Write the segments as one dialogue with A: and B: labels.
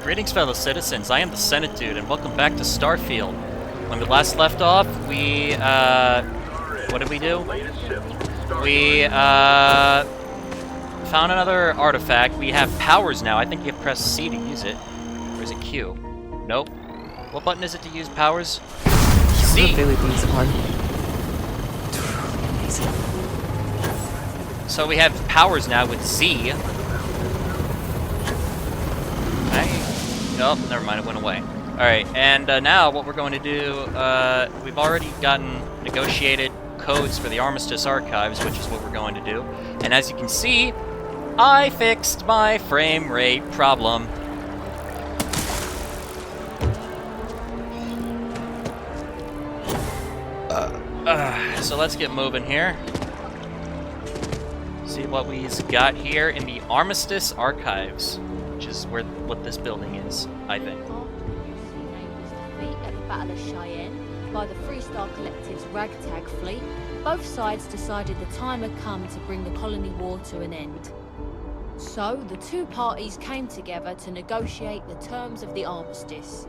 A: Greetings, fellow citizens. I am the Senate Dude, and welcome back to Starfield. When we last left off, we, what did we do? We, found another artifact. We have powers now. I think you have to press C to use it. Or is it Q? Nope. What button is it to use powers? C! So we have powers now with Z. Okay. Nope, never mind, it went away. Alright, and now what we're going to do, we've already gotten negotiated codes for the Armistice Archives, which is what we're going to do. And as you can see, I fixed my frame rate problem. So let's get moving here. See what we've got here in the Armistice Archives, which is what this building is, I think.
B: At the Battle of Cheyenne by the Freestar Collective's ragtag fleet, both sides decided the time had come to bring the colony war to an end. So the two parties came together to negotiate the terms of the armistice.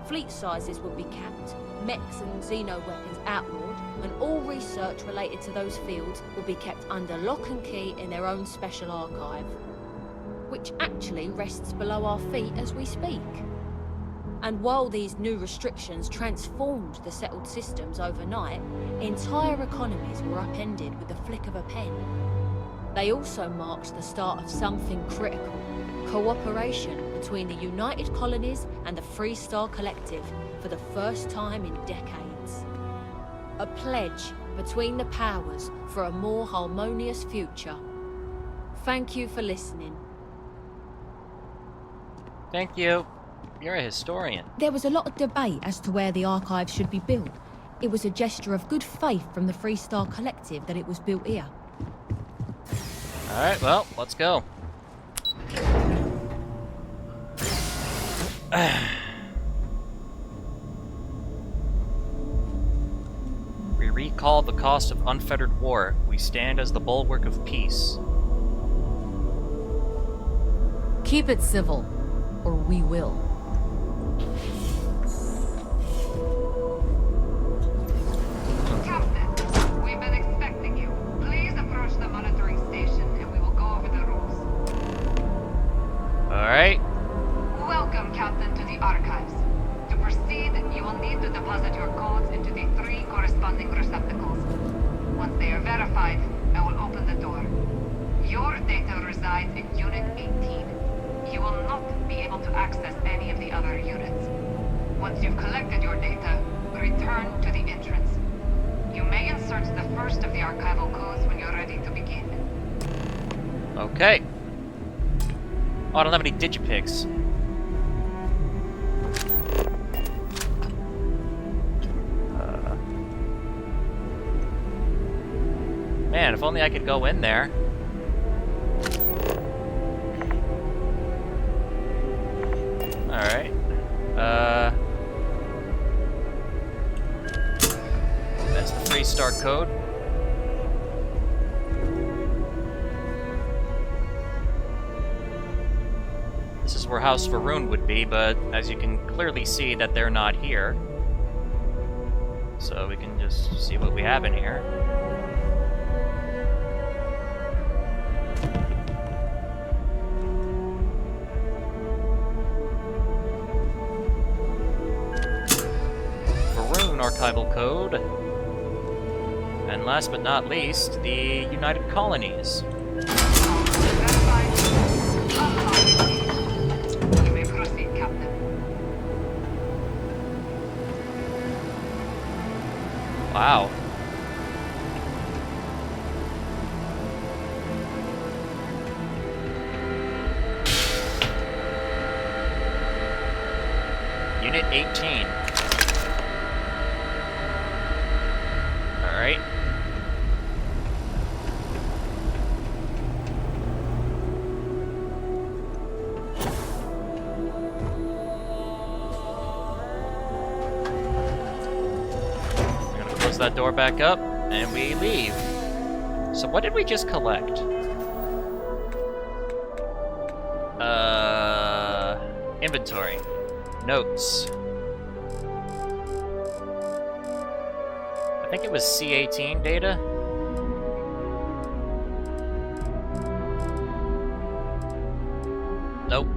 B: Fleet sizes would be capped, mechs and xeno weapons outlawed, and all research related to those fields will be kept under lock and key in their own special archive, which actually rests below our feet as we speak. And while these new restrictions transformed the settled systems overnight, entire economies were upended with the flick of a pen. They also marked the start of something critical: cooperation between the United Colonies and the Freestar Collective for the first time in decades. A pledge between the powers for a more harmonious future. Thank you for listening.
A: Thank you. You're a historian.
B: There was a lot of debate as to where the archive should be built. It was a gesture of good faith from the Freestar Collective that it was built here.
A: Alright, well, let's go. We recall the cost of unfettered war. We stand as the bulwark of peace.
B: Keep it civil, or we will.
C: Captain, we've been expecting you. Please approach the monitoring station and we will go over the rules.
A: Alright.
C: Welcome, Captain, to the archives. To proceed, you will need to deposit your codes into the 3 corresponding receptacles. Once they are verified, I will open the door. Your data resides in Unit 18. You will not be able to access any of the other units. Once you've collected your data, return to the entrance. You may insert the first of the archival codes when you're ready to begin.
A: Okay. Oh, I don't have any digipics. Man, if only I could go in there. Alright. That's the Freestar code. This is where House Varun would be, but as you can clearly see that they're not here. So we can just see what we have in here. Archival code. And last but not least, the United Colonies.
C: You may proceed, Captain.
A: Wow. Unit 18. Alright. We're gonna close that door back up, and we leave. So what did we just collect? Inventory. Notes. I think it was C18 data. Nope.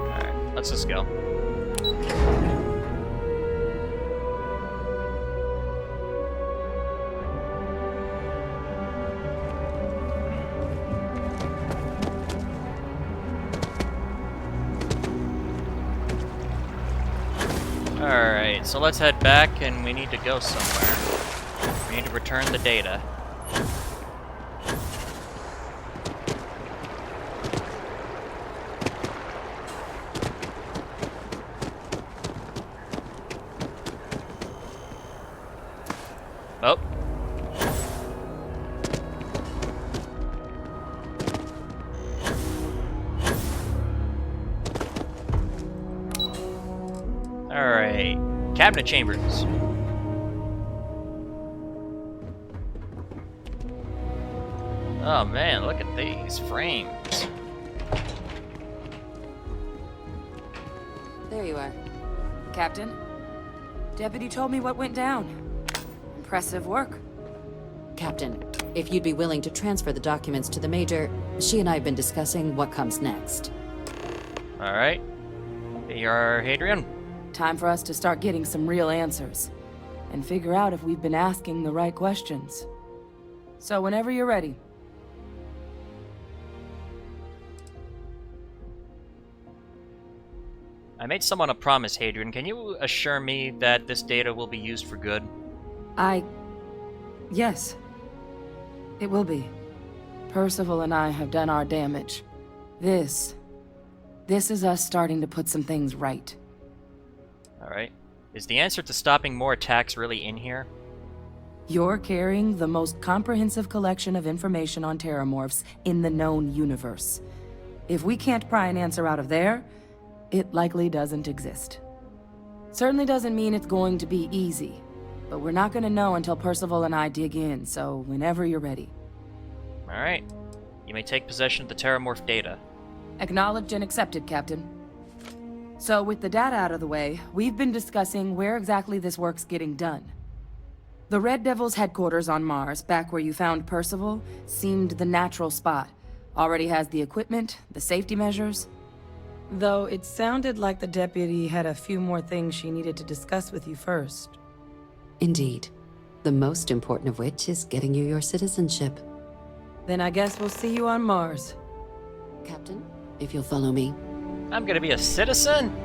A: Alright, let's just go. Alright, so let's head back, and we need to go somewhere. We need to return the data. Oh. Alright, cabinet chambers. Oh man, look at these frames.
D: There you are. Captain, Deputy told me what went down. Impressive work.
E: Captain, if you'd be willing to transfer the documents to the Major, she and I have been discussing what comes next.
A: Alright. Here, Hadrian.
D: Time for us to start getting some real answers. And figure out if we've been asking the right questions. So whenever you're ready.
A: I made someone a promise, Hadrian. Can you assure me that this data will be used for good?
D: Yes. It will be. Percival and I have done our damage. This is us starting to put some things right.
A: Alright. Is the answer to stopping more attacks really in here?
D: You're carrying the most comprehensive collection of information on terramorphs in the known universe. If we can't pry an answer out of there, it likely doesn't exist. Certainly doesn't mean it's going to be easy, but we're not gonna know until Percival and I dig in, so whenever you're ready.
A: Alright. You may take possession of the terramorph data.
D: Acknowledged and accepted, Captain. So with the data out of the way, we've been discussing where exactly this work's getting done. The Red Devil's headquarters on Mars, back where you found Percival, seemed the natural spot. Already has the equipment, the safety measures. Though it sounded like the deputy had a few more things she needed to discuss with you first.
E: Indeed. The most important of which is getting you your citizenship.
D: Then I guess we'll see you on Mars.
E: Captain, if you'll follow me.
A: I'm gonna be a citizen?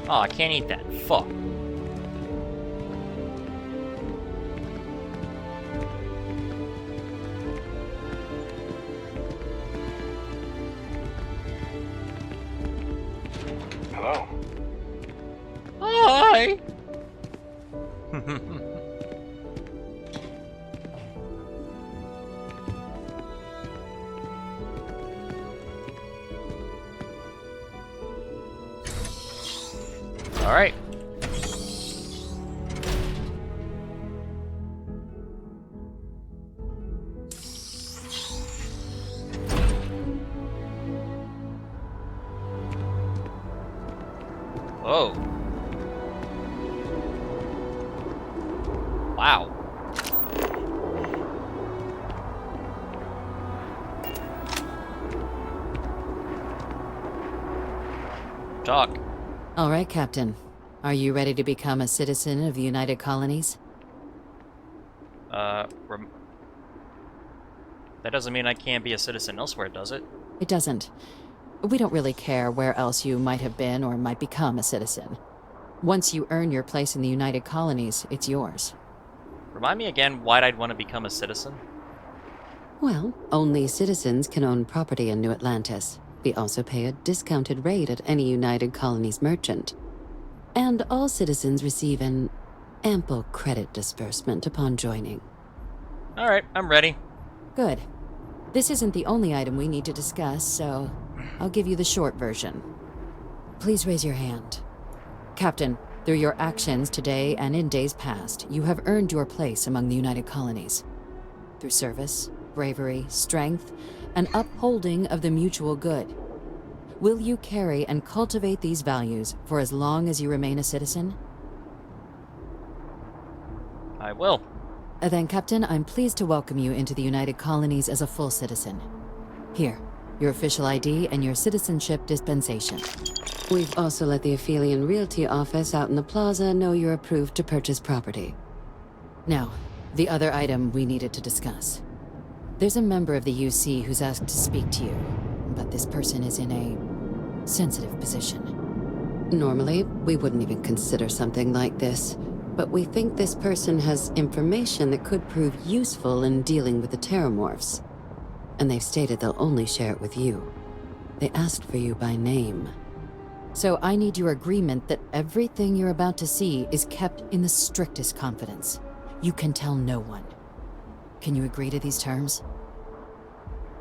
A: Oh, I can't eat that. Fuck.
F: Hello.
A: Hi! Alright. Whoa. Wow. Talk.
E: All right, Captain. Are you ready to become a citizen of the United Colonies?
A: That doesn't mean I can't be a citizen elsewhere, does it?
E: It doesn't. We don't really care where else you might have been or might become a citizen. Once you earn your place in the United Colonies, it's yours.
A: Remind me again why I'd want to become a citizen?
E: Well, only citizens can own property in New Atlantis. We also pay a discounted rate at any United Colonies merchant. And all citizens receive an ample credit disbursement upon joining.
A: Alright, I'm ready.
E: Good. This isn't the only item we need to discuss, so I'll give you the short version. Please raise your hand. Captain, through your actions today and in days past, you have earned your place among the United Colonies. Through service, bravery, strength, and upholding of the mutual good. Will you carry and cultivate these values for as long as you remain a citizen?
A: I will.
E: Then, Captain, I'm pleased to welcome you into the United Colonies as a full citizen. Here, your official ID and your citizenship dispensation. We've also let the Aphelion Realty office out in the plaza know you're approved to purchase property. Now, the other item we needed to discuss. There's a member of the UC who's asked to speak to you, but this person is in a sensitive position. Normally, we wouldn't even consider something like this, but we think this person has information that could prove useful in dealing with the Terramorphs. And they've stated they'll only share it with you. They asked for you by name. So I need your agreement that everything you're about to see is kept in the strictest confidence. You can tell no one. Can you agree to these terms?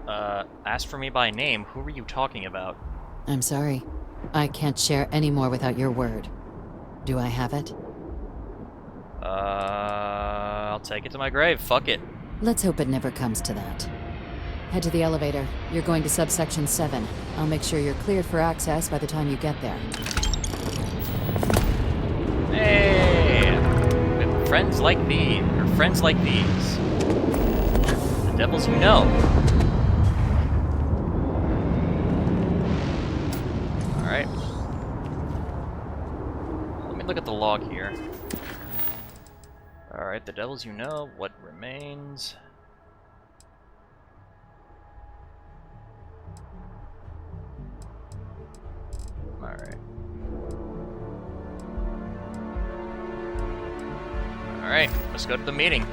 A: Ask for me by name. Who are you talking about?
E: I'm sorry. I can't share any more without your word. Do I have it?
A: I'll take it to my grave. Fuck it.
E: Let's hope it never comes to that. Head to the elevator. You're going to subsection 7. I'll make sure you're cleared for access by the time you get there.
A: Hey! With friends like these, or friends like these. The devils you know. Alright. Let me look at the log here. Alright, the devils you know, what remains? Alright. Alright, let's go to the meeting.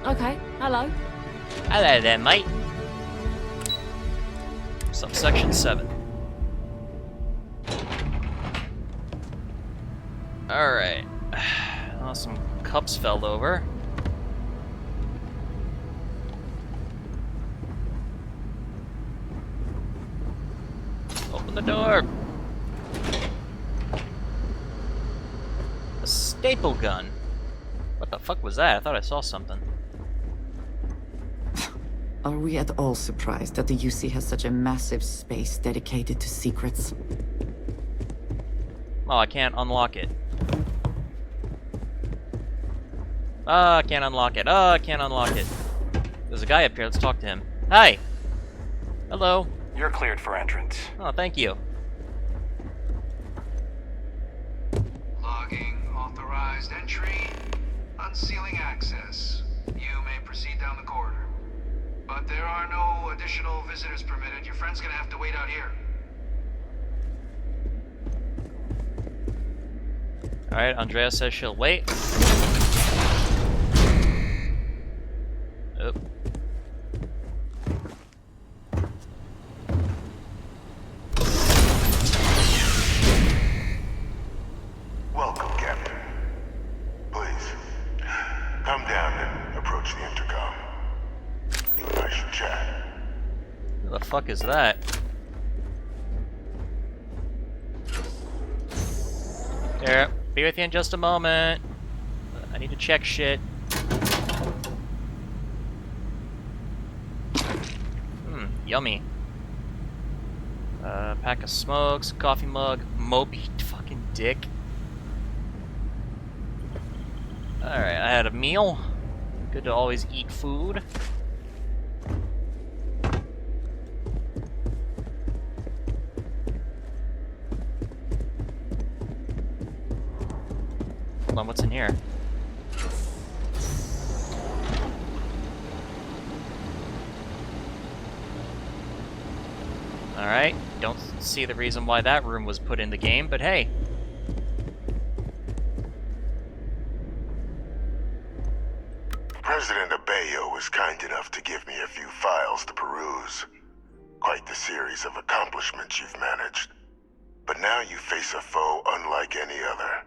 B: Okay, hello.
A: Hello there, mate. Subsection 7. Alright. Oh, some cups fell over. Open the door. A staple gun. What the fuck was that? I thought I saw something.
F: Are we at all surprised that the UC has such a massive space dedicated to secrets?
A: Oh, I can't unlock it. Oh, I can't unlock it. Oh, I can't unlock it. There's a guy up here. Let's talk to him. Hi. Hello.
G: You're cleared for entrance.
A: Oh, thank you.
H: Logging authorized entry. Unsealing access. You may proceed down the corridor. But there are no additional visitors permitted. Your friend's gonna have to wait out here.
A: Alright, Andrea says she'll wait. Oh.
I: Welcome, Captain. Please, come down and approach the intercom. You and I should chat.
A: Who the fuck is that? There. Be with you in just a moment. I need to check shit. Yummy. Pack of smokes, coffee mug, Moby fucking dick. Alright, I had a meal. Good to always eat food. Hold on, what's in here? Alright, don't see the reason why that room was put in the game, but hey.
I: President Abeyo was kind enough enough to give me a few files to peruse. Quite the series of accomplishments you've managed. But now you face a foe unlike any other.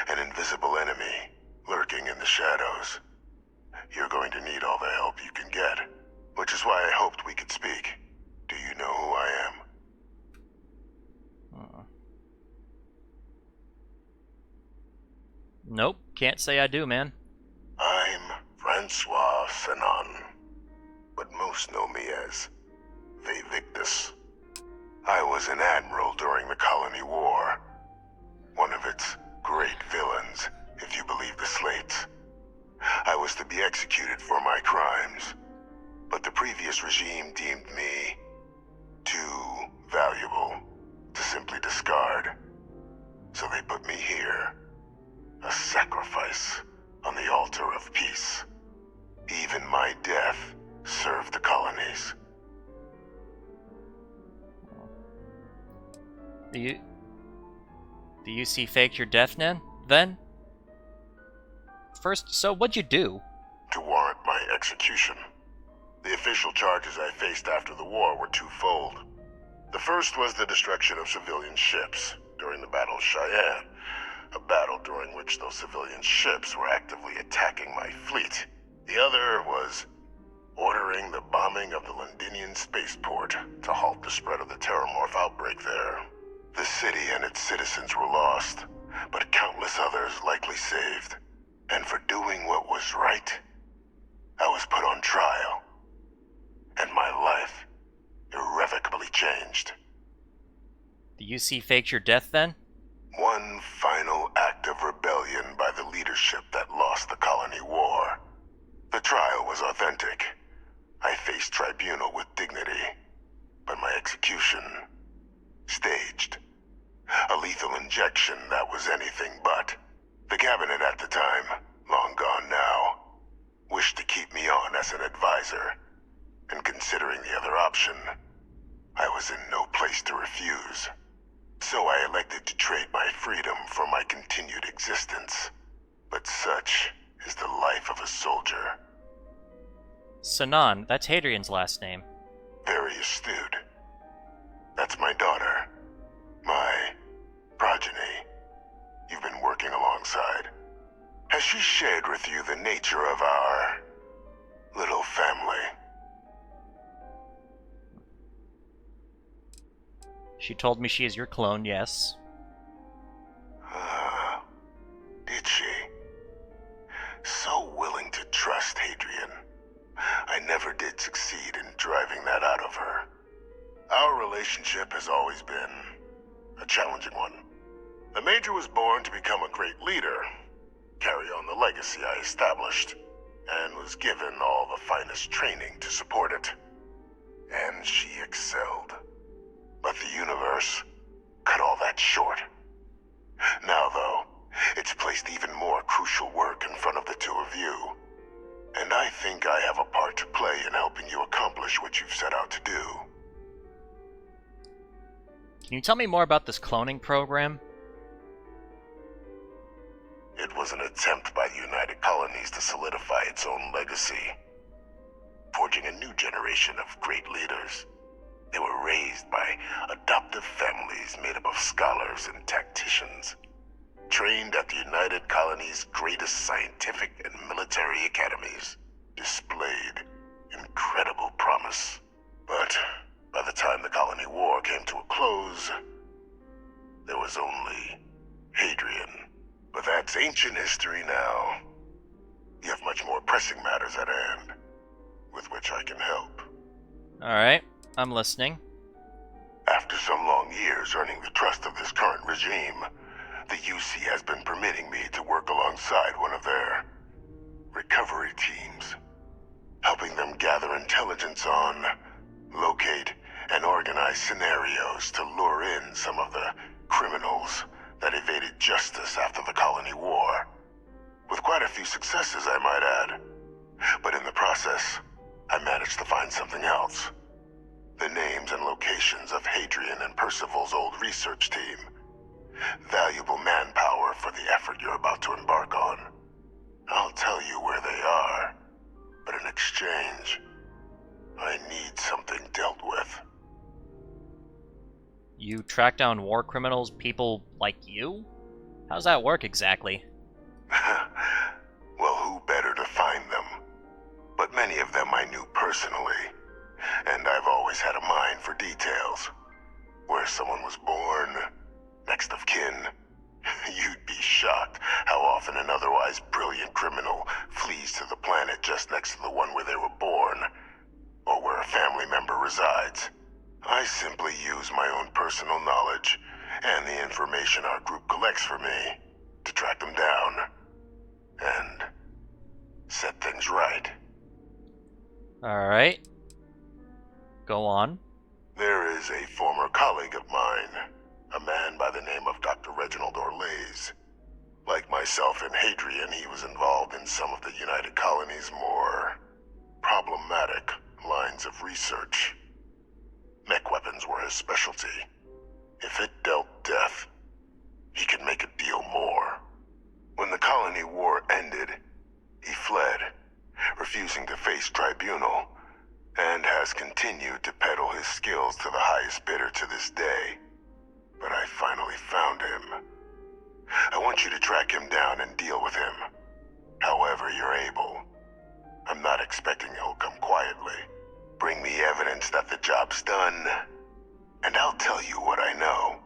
I: An invisible enemy, lurking in the shadows. You're going to need all the help you can get, which is why I hoped we could speak. Do you know who I am?
A: Nope, can't say I do, man.
I: I'm Francois Sanon, but most know me as Victus. I was an admiral during the Colony War. One of its great villains, if you believe the slates. I was to be executed for my crimes, but the previous regime deemed me too valuable to simply discard. So they put me here, a sacrifice on the altar of peace. Even my death served the colonies.
A: Do you see faked your death then? First, so what'd you do?
I: To warrant my execution. The official charges I faced after the war were twofold. The first was the destruction of civilian ships during the Battle of Cheyenne, a battle during which those civilian ships were actively attacking my fleet. The other was ordering the bombing of the Londinian spaceport to halt the spread of the Terramorph outbreak there. The city and its citizens were lost, but countless others likely saved. And for doing what was right, I was put on trial. And my life irrevocably changed.
A: The UC faked your death then?
I: One final act of rebellion by the leadership that lost the Colony War. The trial was authentic. I faced tribunal with dignity, but my execution, staged. A lethal injection that was anything but. The cabinet at the time, long gone now, wished to keep me on as an advisor, and considering the other option, I was in no place to refuse. So I elected to trade my freedom for my continued existence. But such is the life of a soldier.
A: Sanon, that's Hadrian's last name.
I: Very astute. That's my daughter. My progeny. You've been working alongside. Has she shared with you the nature of our little family?
A: She told me she is your clone, yes.
I: Did she? So willing to trust Hadrian. I never did succeed in driving that out of her. Our relationship has always been a challenging one. The Major was born to become a great leader, carry on the legacy I established, and was given all the finest training to support it. And she excelled. But the universe cut all that short. Now, though, it's placed even more crucial work in front of the two of you. And I think I have a part to play in helping you accomplish what you've set out to do.
A: Can you tell me more about this cloning program?
I: It was an attempt by the United Colonies to solidify its own legacy, forging a new generation of great leaders. They were raised by adoptive families made up of scholars and tacticians, trained at the United Colonies' greatest scientific and military academies, displayed incredible promise. But by the time the Colony War came to a close, there was only Hadrian. But that's ancient history now. You have much more pressing matters at hand, with which I can help.
A: Alright, I'm listening.
I: After some long years earning the trust of this current regime, the UC has been permitting me to work alongside one of their recovery teams, helping them gather intelligence on, locate, and organize scenarios to lure in some of the criminals that evaded justice after the Colony War. With quite a few successes, I might add. But in the process, I managed to find something else. The names and locations of Hadrian and Percival's old research team. Valuable manpower for the effort you're about to embark on. I'll tell you where they are, but in exchange, I need something dealt with.
A: You track down war criminals, people like you? How's that work exactly?
I: Well, who better to find them? But many of them I knew personally, and I've always had a mind for details. Where someone was born, next of kin. You'd be shocked how often an otherwise brilliant criminal flees to the planet just next to the one where they were born, or where a family member resides. I simply use my own personal knowledge and the information our group collects for me to track them down and set things right.
A: Alright. Go on.
I: There is a former colleague of mine, a man by the name of Dr. Reginald Orlaise. Like myself and Hadrian, he was involved in some of the United Colony's more problematic lines of research. Mech weapons were his specialty. If it dealt death, he could make a deal more. When the colony war ended, he fled, refusing to face tribunal, and has continued to peddle his skills to the highest bidder to this day. But I finally found him. I want you to track him down and deal with him, however you're able. I'm not expecting he'll come quietly. Bring me evidence that the job's done, and I'll tell you what I know.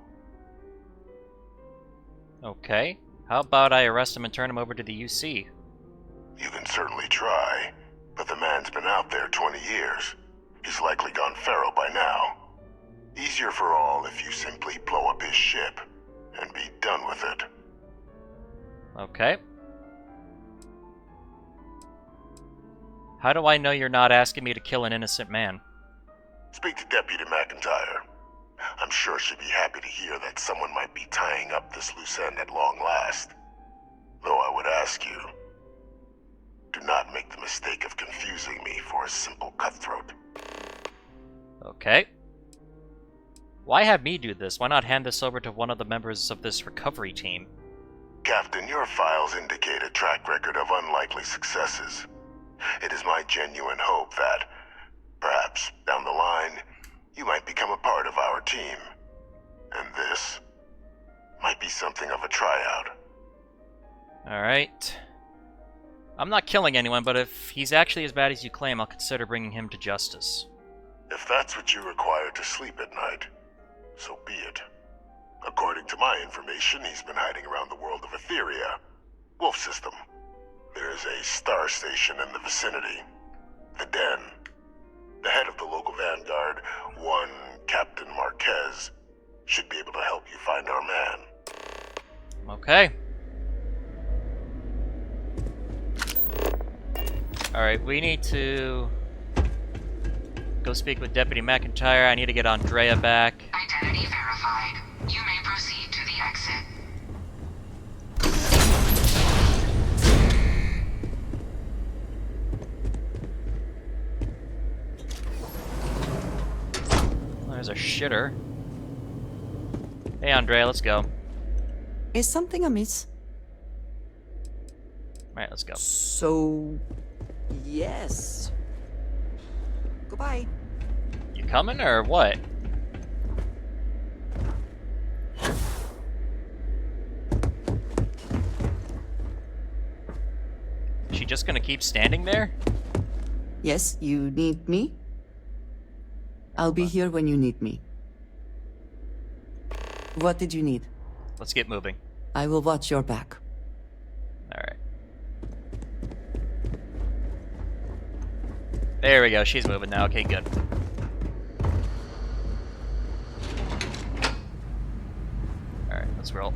A: Okay. How about I arrest him and turn him over to the UC?
I: You can certainly try, but the man's been out there 20 years. He's likely gone feral by now. Easier for all if you simply blow up his ship and be done with it.
A: Okay. How do I know you're not asking me to kill an innocent man?
I: Speak to Deputy McIntyre. I'm sure she'd be happy to hear that someone might be tying up this loose end at long last. Though I would ask you, do not make the mistake of confusing me for a simple cutthroat.
A: Okay. Why have me do this? Why not hand this over to one of the members of this recovery team?
I: Captain, your files indicate a track record of unlikely successes. It is my genuine hope that, perhaps down the line, you might become a part of our team. And this might be something of a tryout.
A: Alright. I'm not killing anyone, but if he's actually as bad as you claim, I'll consider bringing him to justice.
I: If that's what you require to sleep at night, so be it. According to my information, he's been hiding around the world of Etheria, Wolf System. There is a star station in the vicinity, the Den. The head of the local vanguard, one Captain Marquez, should be able to help you find our man.
A: Okay. Alright, we need to go speak with Deputy McIntyre. I need to get Andrea back.
C: Identity verified. You may proceed to the exit.
A: There's a shitter. Hey, Andrea, let's go.
G: Is something amiss?
A: Alright, let's go.
G: So, yes. Goodbye.
A: You coming or what? Is she just gonna keep standing there?
G: Yes, you need me? I'll be here when you need me. What did you need?
A: Let's get moving.
G: I will watch your back.
A: Alright. There we go, she's moving now. Okay, good. Alright, let's roll.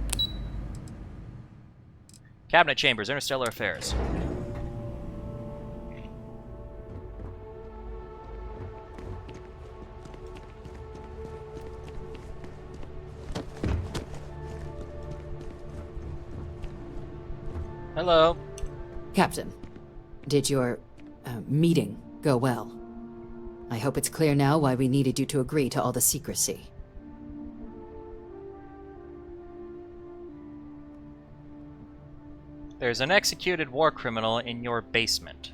A: Cabinet Chambers, Interstellar Affairs. Hello.
E: Captain, did your meeting go well? I hope it's clear now why we needed you to agree to all the secrecy.
A: There's an executed war criminal in your basement.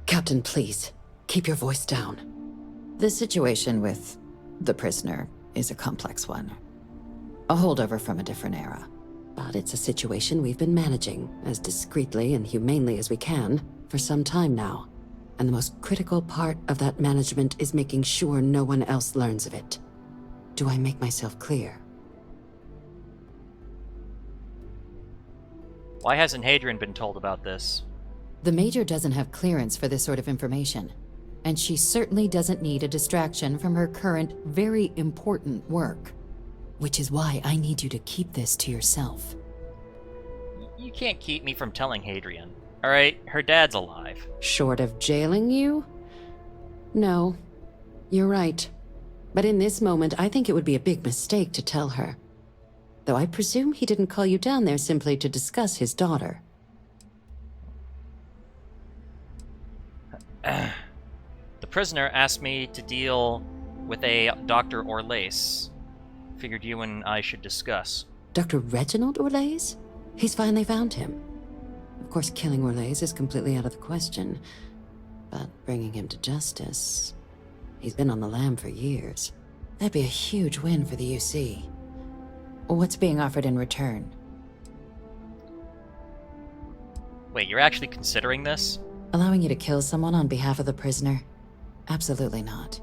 E: Captain, please, keep your voice down. The situation with the prisoner is a complex one. A holdover from a different era. But it's a situation we've been managing as discreetly and humanely as we can for some time now. And the most critical part of that management is making sure no one else learns of it. Do I make myself clear?
A: Why hasn't Hadrian been told about this?
E: The Major doesn't have clearance for this sort of information. And she certainly doesn't need a distraction from her current, very important work. Which is why I need you to keep this to yourself.
A: You can't keep me from telling Hadrian. Alright, her dad's alive.
E: Short of jailing you? No. You're right. But in this moment, I think it would be a big mistake to tell her. Though I presume he didn't call you down there simply to discuss his daughter.
A: The prisoner asked me to deal with a Dr. Orlace. Figured you and I should discuss.
E: Dr. Reginald Orlace? He's finally found him. Of course, killing Orlace is completely out of the question. But bringing him to justice... He's been on the lam for years. That'd be a huge win for the UC. What's being offered in return?
A: Wait, you're actually considering this?
E: Allowing you to kill someone on behalf of the prisoner? Absolutely not.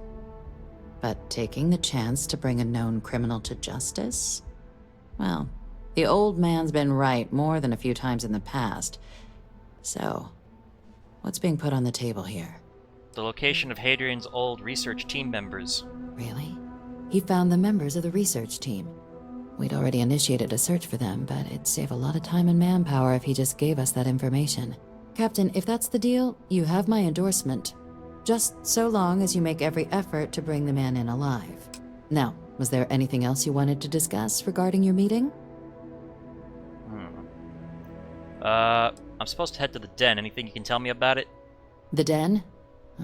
E: But taking the chance to bring a known criminal to justice? Well, the old man's been right more than a few times in the past. So, what's being put on the table here?
A: The location of Hadrian's old research team members.
E: Really? He found the members of the research team. We'd already initiated a search for them, but it'd save a lot of time and manpower if he just gave us that information. Captain, if that's the deal, you have my endorsement. Just so long as you make every effort to bring the man in alive. Now, was there anything else you wanted to discuss regarding your meeting?
A: I'm supposed to head to the den. Anything you can tell me about it?
E: The Den?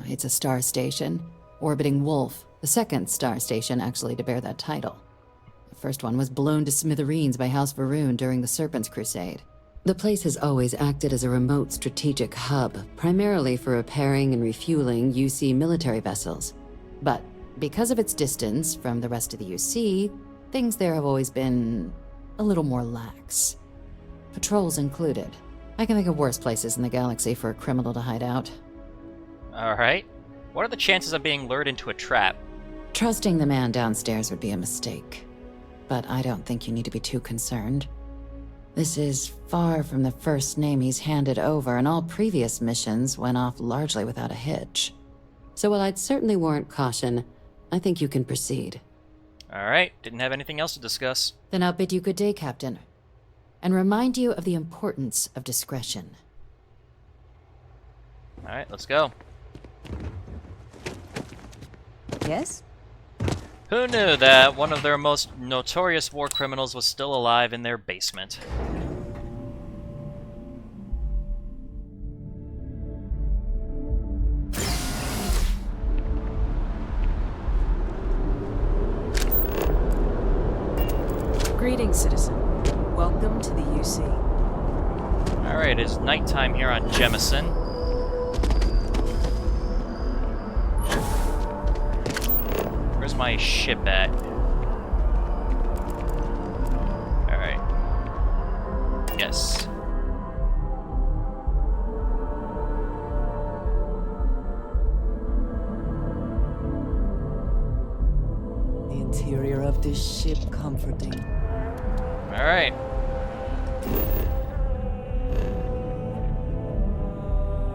E: It's a star station. Orbiting Wolf, the second star station actually to bear that title. The first one was blown to smithereens by House Varun during the Serpent's Crusade. The place has always acted as a remote strategic hub, primarily for repairing and refueling UC military vessels. But because of its distance from the rest of the UC, things there have always been a little more lax. Patrols included. I can think of worse places in the galaxy for a criminal to hide out.
A: Alright. What are the chances of being lured into a trap?
E: Trusting the man downstairs would be a mistake. But I don't think you need to be too concerned. This is far from the first name he's handed over, and all previous missions went off largely without a hitch. So while I'd certainly warrant caution, I think you can proceed.
A: Alright, didn't have anything else to discuss.
E: Then I'll bid you good day, Captain. And remind you of the importance of discretion.
A: Alright, let's go.
G: Yes?
A: Who knew that one of their most notorious war criminals was still alive in their basement?
J: Greetings, citizen. Welcome to the UC.
A: Alright, it's nighttime here on Jemison. Where's my ship at? Alright. Yes.
G: The interior of this ship comforting.
A: Alright.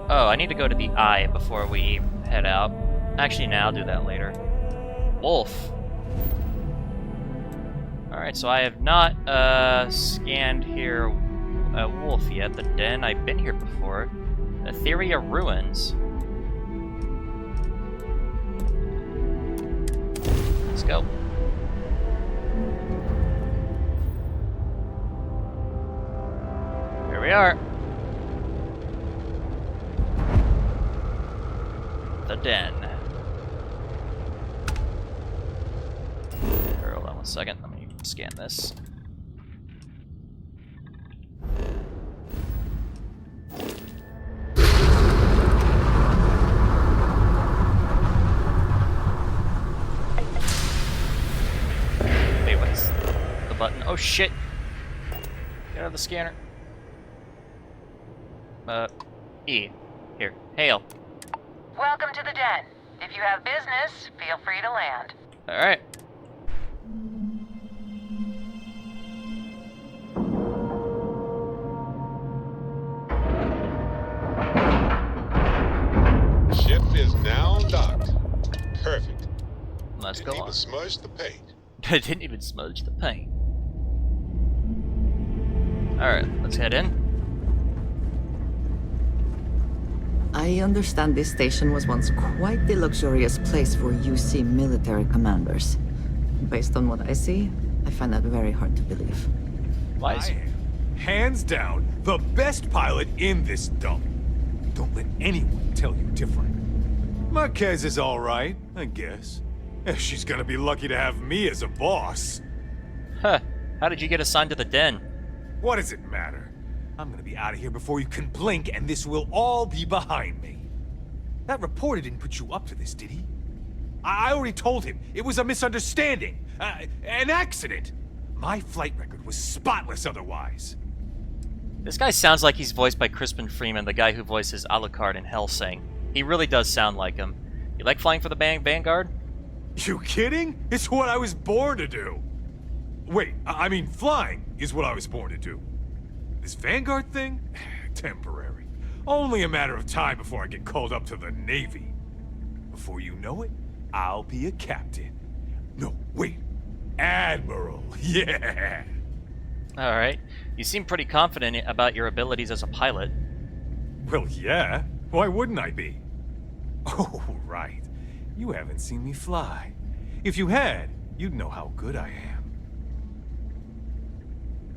A: Oh, I need to go to the Eye before we head out. Actually, no, I'll do that later. Wolf. Alright, so I have not scanned here a wolf yet. The den, I've been here before. Etheria Ruins. Let's go. Here we are. The den. Here, hold on one second. Let me scan this. button. Oh shit! Get out of the scanner. E. Here. Hail.
K: Welcome to the den. If you have business, feel free to land.
A: Alright.
L: Ship is now docked. Perfect.
A: Let's
L: Didn't
A: go
L: even
A: on.
L: smudge the paint.
A: I didn't even smudge the paint. Alright, let's head in.
G: I understand this station was once quite the luxurious place for UC military commanders. Based on what I see, I find that very hard to believe.
A: Why is
M: I am, hands down, the best pilot in this dump. Don't let anyone tell you different. Marquez is all right, I guess. If she's gonna be lucky to have me as a boss.
A: Huh. How did you get assigned to the den?
M: What does it matter? I'm gonna be out of here before you can blink, and this will all be behind me. That reporter didn't put you up to this, did he? I already told him it was a misunderstanding, an accident. My flight record was spotless otherwise.
A: This guy sounds like he's voiced by Crispin Freeman, the guy who voices Alucard in Hellsing. He really does sound like him. You like flying for the Vanguard?
M: You kidding? It's what I was born to do. Wait, I mean flying is what I was born to do. This Vanguard thing? Temporary. Only a matter of time before I get called up to the Navy. Before you know it, I'll be a captain. No, wait. Admiral. Yeah.
A: Alright. You seem pretty confident about your abilities as a pilot.
M: Well, yeah. Why wouldn't I be? Oh, right. You haven't seen me fly. If you had, you'd know how good I am.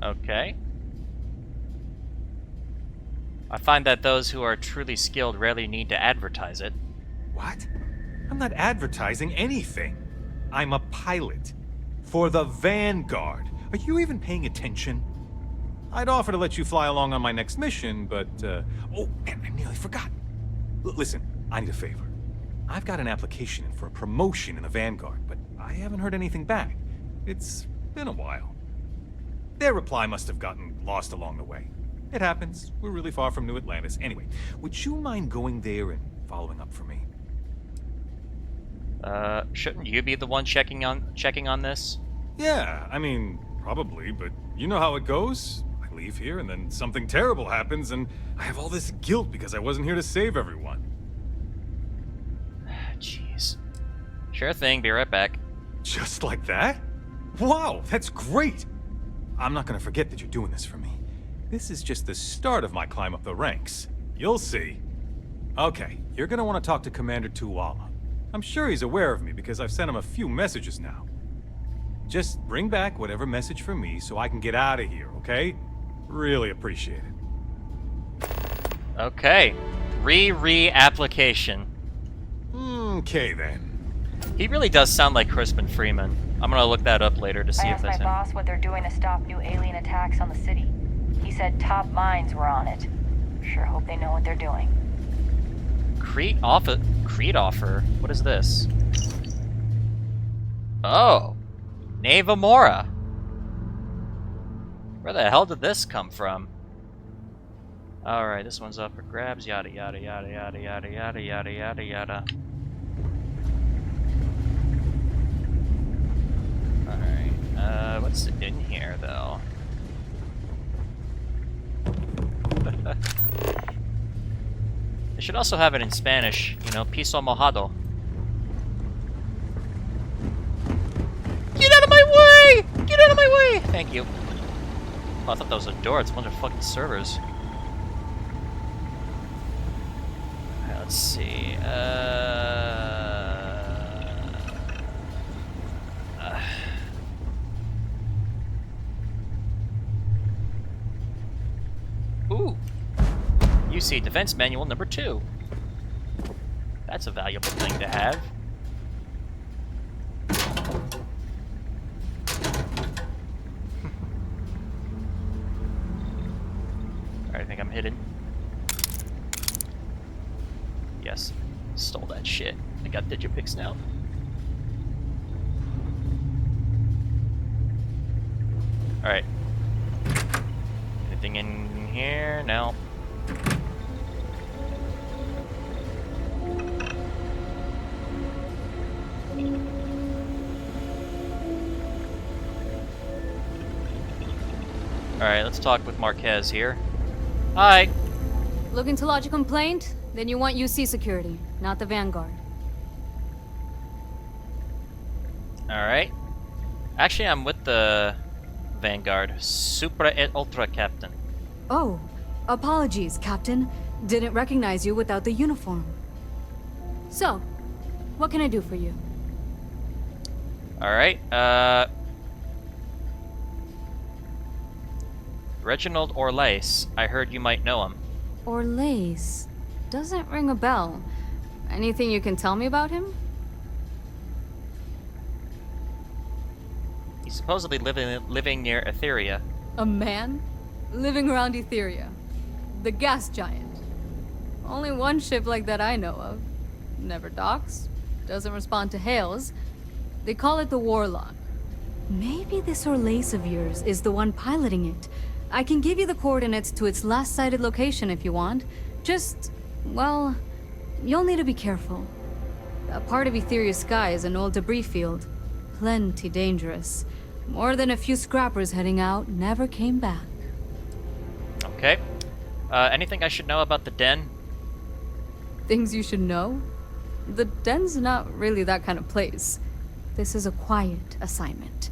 A: Okay. I find that those who are truly skilled rarely need to advertise it.
M: What? I'm not advertising anything. I'm a pilot. For the Vanguard. Are you even paying attention? I'd offer to let you fly along on my next mission, but, oh, man, I nearly forgot. Listen, I need a favor. I've got an application in for a promotion in the Vanguard, but I haven't heard anything back. It's been a while. Their reply must have gotten lost along the way. It happens. We're really far from New Atlantis. Anyway, would you mind going there and following up for me?
A: Shouldn't you be the one checking on this?
M: Yeah, I mean, probably, but you know how it goes. I leave here and then something terrible happens and I have all this guilt because I wasn't here to save everyone.
A: Jeez. Sure thing, be right back.
M: Just like that? Wow, that's great! I'm not gonna forget that you're doing this for me. This is just the start of my climb up the ranks. You'll see. Okay, you're gonna want to talk to Commander Tuwala. I'm sure he's aware of me because I've sent him a few messages now. Just bring back whatever message for me so I can get out of here, okay? Really appreciate it.
A: Okay. Re-application.
M: Okay then.
A: He really does sound like Crispin Freeman. I'm gonna look that up later to see
K: I
A: if
K: asked
A: that's
K: my
A: him.
K: boss what they're doing to stop new alien attacks on the city. He said top minds were on it. Sure hope they know what they're doing.
A: Creed offer? What is this? Oh! Navamora! Where the hell did this come from? Alright, this one's up for grabs, yada yada yada yada yada yada yada yada yada. Alright, what's in here though? They should also have it in Spanish, you know, piso mojado. Get out of my way! Get out of my way! Thank you. Oh, I thought that was a door. It's a bunch of fucking servers. Alright, let's see. Ooh. UC Defense Manual number 2. That's a valuable thing to have. Alright, I think I'm hidden. Yes. Stole that shit. I got Digipix now. Alright. Anything in here? No. Alright, let's talk with Marquez here. Hi!
B: Looking to lodge a complaint? Then you want UC security, not the Vanguard.
A: Alright. Actually, I'm with the Vanguard. Supra et Ultra, Captain.
N: Oh, apologies, Captain. Didn't recognize you without the uniform.
B: So, what can I do for you?
A: Alright, Reginald Orlace. I heard you might know him.
B: Orlace. Doesn't ring a bell. Anything you can tell me about him?
A: He's supposedly living near Etheria.
B: A man? Living around Etheria. The gas giant. Only one ship like that I know of. Never docks. Doesn't respond to hails. They call it the Warlock.
N: Maybe this Orlace of yours is the one piloting it. I can give you the coordinates to its last sighted location if you want. Just, well, you'll need to be careful. That part of Etheria's sky is an old debris field. Plenty dangerous. More than a few scrappers heading out never came back.
A: Okay. Anything I should know about the den?
B: Things you should know? The den's not really that kind of place. This is a quiet assignment.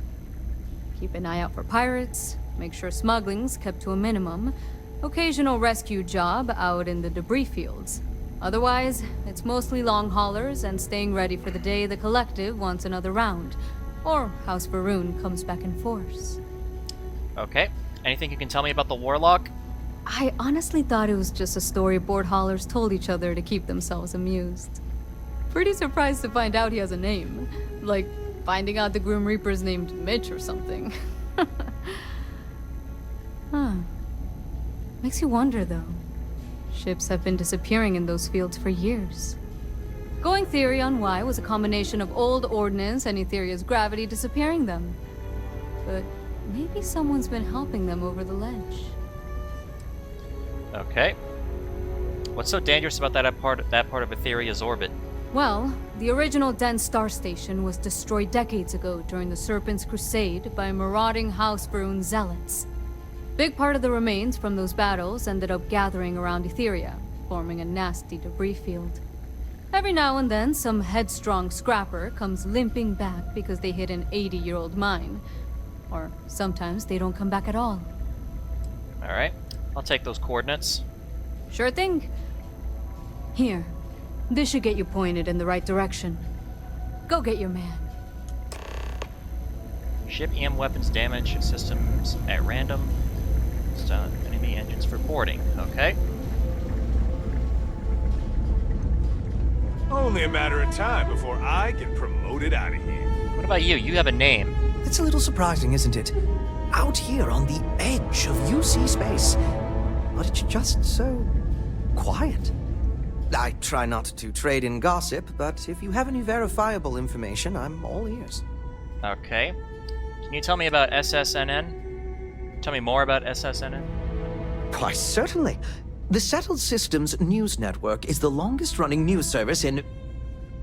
B: Keep an eye out for pirates, make sure smuggling's kept to a minimum, occasional rescue job out in the debris fields. Otherwise, it's mostly long haulers and staying ready for the day the Collective wants another round, or House Varun comes back in force.
A: Okay. Anything you can tell me about the Warlock?
B: I honestly thought it was just a story board haulers told each other to keep themselves amused. Pretty surprised to find out he has a name. Like, finding out the Grim Reaper's named Mitch or something. Huh. Makes you wonder, though. Ships have been disappearing in those fields for years. Going theory on why was a combination of old ordnance and Etheria's gravity disappearing them. But maybe someone's been helping them over the ledge.
A: Okay. What's so dangerous about that part of Etheria's orbit?
B: Well, the original Den Star Station was destroyed decades ago during the Serpent's Crusade by marauding House Varun zealots. Big part of the remains from those battles ended up gathering around Etheria, forming a nasty debris field. Every now and then, some headstrong scrapper comes limping back because they hit an 80-year-old mine. Or sometimes they don't come back at all.
A: Alright. I'll take those coordinates.
B: Sure thing.
N: Here. This should get you pointed in the right direction. Go get your man.
A: Ship EM weapons damage systems at random. Stun enemy engines for boarding. Okay.
M: Only a matter of time before I get promoted out of here.
A: What about you? You have a name.
O: It's a little surprising, isn't it? Out here on the edge of UC space. But it's just so quiet. I try not to trade in gossip, but if you have any verifiable information, I'm all ears.
A: Okay. Can you tell me about SSNN? Tell me more about SSNN?
O: Why, certainly. The Settled Systems News Network is the longest-running news service in...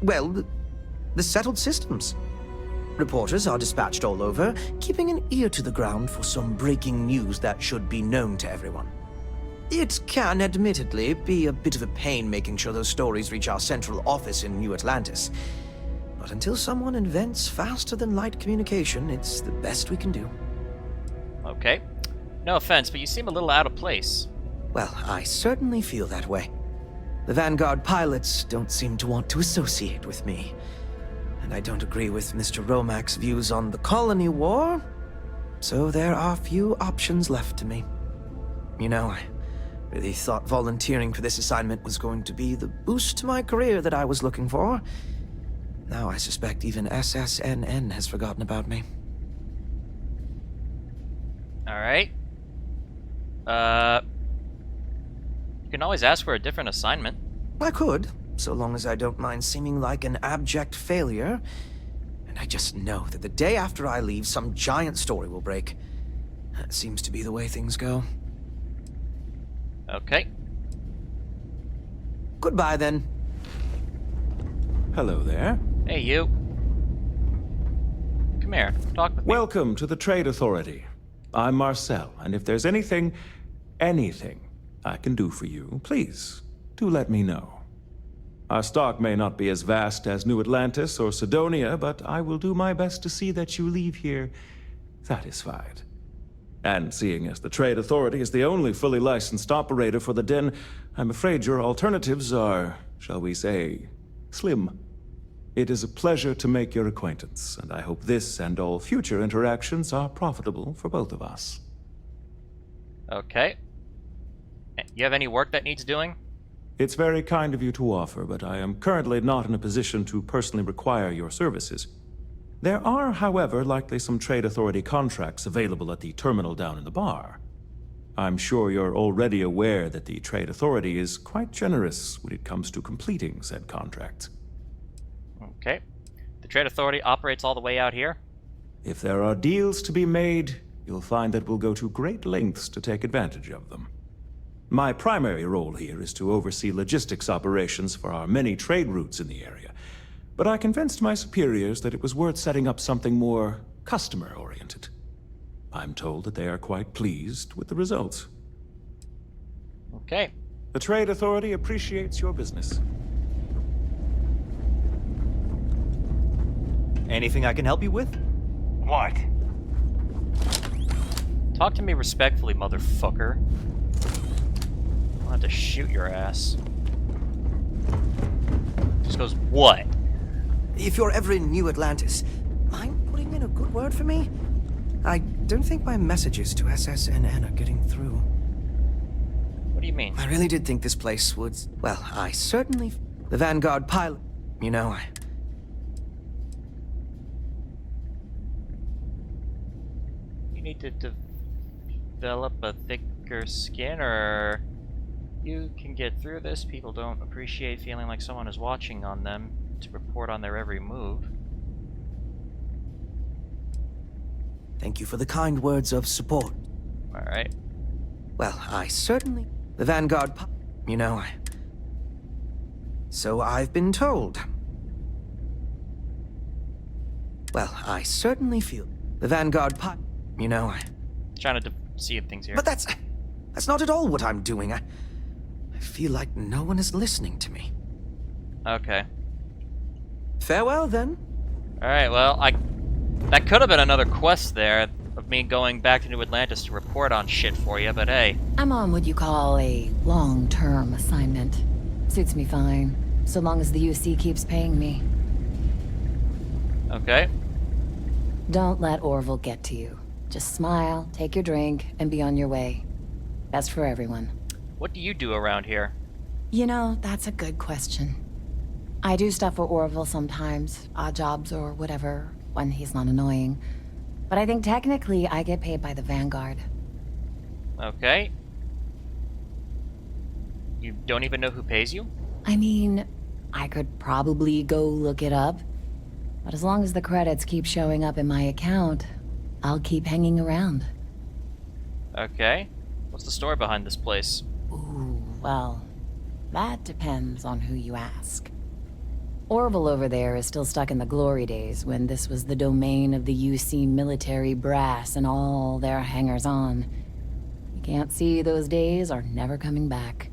O: well, the Settled Systems. Reporters are dispatched all over, keeping an ear to the ground for some breaking news that should be known to everyone. It can, admittedly, be a bit of a pain making sure those stories reach our central office in New Atlantis. But until someone invents faster-than-light communication, it's the best we can do.
A: Okay. No offense, but you seem a little out of place.
O: Well, I certainly feel that way. The Vanguard pilots don't seem to want to associate with me. And I don't agree with Mr. Romack's views on the colony war, so there are few options left to me. You know, I really thought volunteering for this assignment was going to be the boost to my career that I was looking for. Now I suspect even SSNN has forgotten about me.
A: Alright. You can always ask for a different assignment.
O: I could, so long as I don't mind seeming like an abject failure. And I just know that the day after I leave, some giant story will break. That seems to be the way things go.
A: Okay.
O: Goodbye, then.
P: Hello there.
A: Hey, you. Come here. Talk with me.
P: Welcome to the Trade Authority. I'm Marcel, and if there's anything I can do for you, please, do let me know. Our stock may not be as vast as New Atlantis or Sidonia, but I will do my best to see that you leave here satisfied. And seeing as the Trade Authority is the only fully licensed operator for the Den, I'm afraid your alternatives are, shall we say, slim. It is a pleasure to make your acquaintance, and I hope this and all future interactions are profitable for both of us.
A: Okay. You have any work that needs doing?
P: It's very kind of you to offer, but I am currently not in a position to personally require your services. There are, however, likely some Trade Authority contracts available at the terminal down in the bar. I'm sure you're already aware that the Trade Authority is quite generous when it comes to completing said contracts.
A: Okay. The Trade Authority operates all the way out here?
P: If there are deals to be made, you'll find that we'll go to great lengths to take advantage of them. My primary role here is to oversee logistics operations for our many trade routes in the area, but I convinced my superiors that it was worth setting up something more customer-oriented. I'm told that they are quite pleased with the results.
A: Okay.
P: The Trade Authority appreciates your business.
O: Anything I can help you with?
Q: What?
A: Talk to me respectfully, motherfucker. I'll have to shoot your ass. Just goes, what?
O: If you're ever in New Atlantis, mind putting in a good word for me? I don't think my messages to SSNN are getting through.
A: What do you mean?
O: I really did think this place would... Well, I certainly... The Vanguard pilot... You know,
A: You need to develop a thicker skin, or you can get through this. People don't appreciate feeling like someone is watching on them to report on their every move.
O: Thank you for the kind words of support.
A: Alright.
O: Well, I certainly... The Vanguard You know, So I've been told. Well, I certainly feel... The Vanguard You know,
A: Trying to see things here.
O: But that's not at all what I'm doing. I feel like no one is listening to me.
A: Okay.
O: Farewell, then.
A: Alright, well, that could have been another quest there, of me going back to New Atlantis to report on shit for you, but hey.
E: I'm on what you call a long-term assignment. Suits me fine, so long as the UC keeps paying me.
A: Okay.
E: Don't let Orville get to you. Just smile, take your drink, and be on your way. Best for everyone.
A: What do you do around here?
E: You know, that's a good question. I do stuff for Orville sometimes, odd jobs or whatever, when he's not annoying. But I think technically I get paid by the Vanguard.
A: Okay. You don't even know who pays you?
E: I mean, I could probably go look it up. But as long as the credits keep showing up in my account, I'll keep hanging around.
A: Okay. What's the story behind this place?
E: Ooh, well, that depends on who you ask. Orville over there is still stuck in the glory days when this was the domain of the UC military brass and all their hangers-on. You can't see those days are never coming back.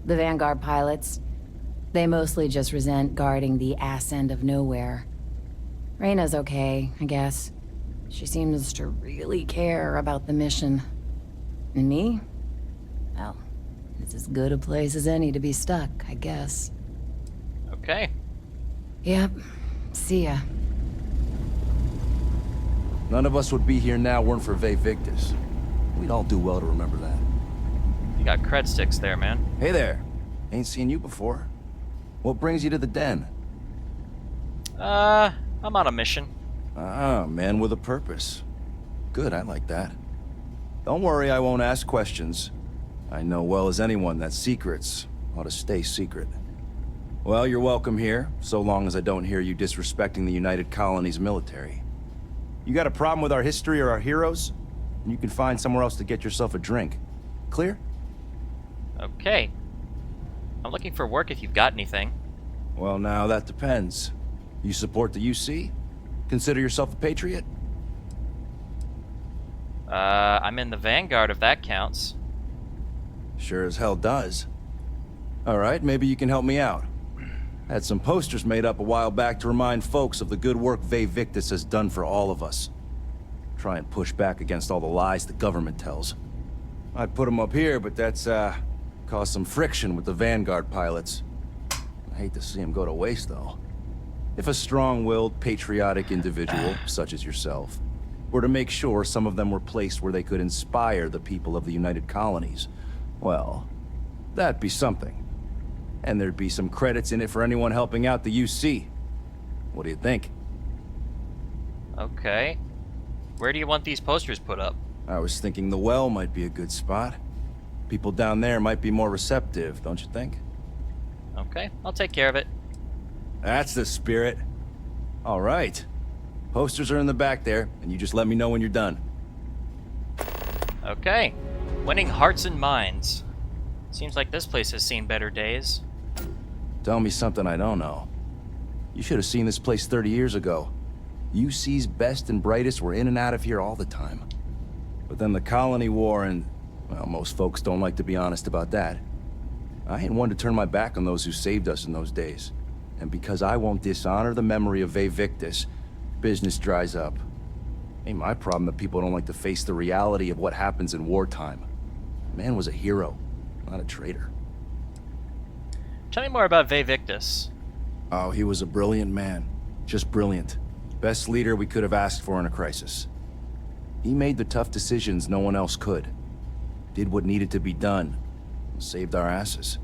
E: The Vanguard pilots, they mostly just resent guarding the ass end of nowhere. Reyna's okay, I guess. She seems to really care about the mission. And me? Well, it's as good a place as any to be stuck, I guess.
A: Okay.
E: Yep. See ya.
Q: None of us would be here now weren't for Ve Victus. We'd all do well to remember that.
A: You got cred sticks there, man.
Q: Hey there. Ain't seen you before. What brings you to the den?
A: I'm on a mission.
Q: Ah, man with a purpose. Good, I like that. Don't worry, I won't ask questions. I know well as anyone that secrets ought to stay secret. Well, you're welcome here, so long as I don't hear you disrespecting the United Colonies military. You got a problem with our history or our heroes? and you can find somewhere else to get yourself a drink. Clear?
A: Okay. I'm looking for work if you've got anything.
Q: Well, now that depends. You support the UC? Consider yourself a patriot?
A: I'm in the vanguard if that counts.
Q: Sure as hell does. Alright, maybe you can help me out. I had some posters made up a while back to remind folks of the good work Ve Victis has done for all of us. Try and push back against all the lies the government tells. I'd put them up here, but that's, caused some friction with the Vanguard pilots. I hate to see them go to waste, though. If a strong-willed, patriotic individual, such as yourself, were to make sure some of them were placed where they could inspire the people of the United Colonies, well, that'd be something. And there'd be some credits in it for anyone helping out the UC. What do you think?
A: Okay. Where do you want these posters put up?
Q: I was thinking the well might be a good spot. People down there might be more receptive, don't you think?
A: Okay, I'll take care of it.
Q: That's the spirit. All right. Posters are in the back there, and you just let me know when you're done.
A: Okay. Winning hearts and minds. Seems like this place has seen better days.
Q: Tell me something I don't know. You should have seen this place 30 years ago. UC's best and brightest were in and out of here all the time. But then the Colony War and, well, most folks don't like to be honest about that. I ain't one to turn my back on those who saved us in those days. And because I won't dishonor the memory of Ve Victis, business dries up. Ain't my problem that people don't like to face the reality of what happens in wartime. Man was a hero, not a traitor.
A: Tell me more about Ve Victis.
Q: Oh, he was a brilliant man. Just brilliant. Best leader we could have asked for in a crisis. He made the tough decisions no one else could. Did what needed to be done. Saved our asses.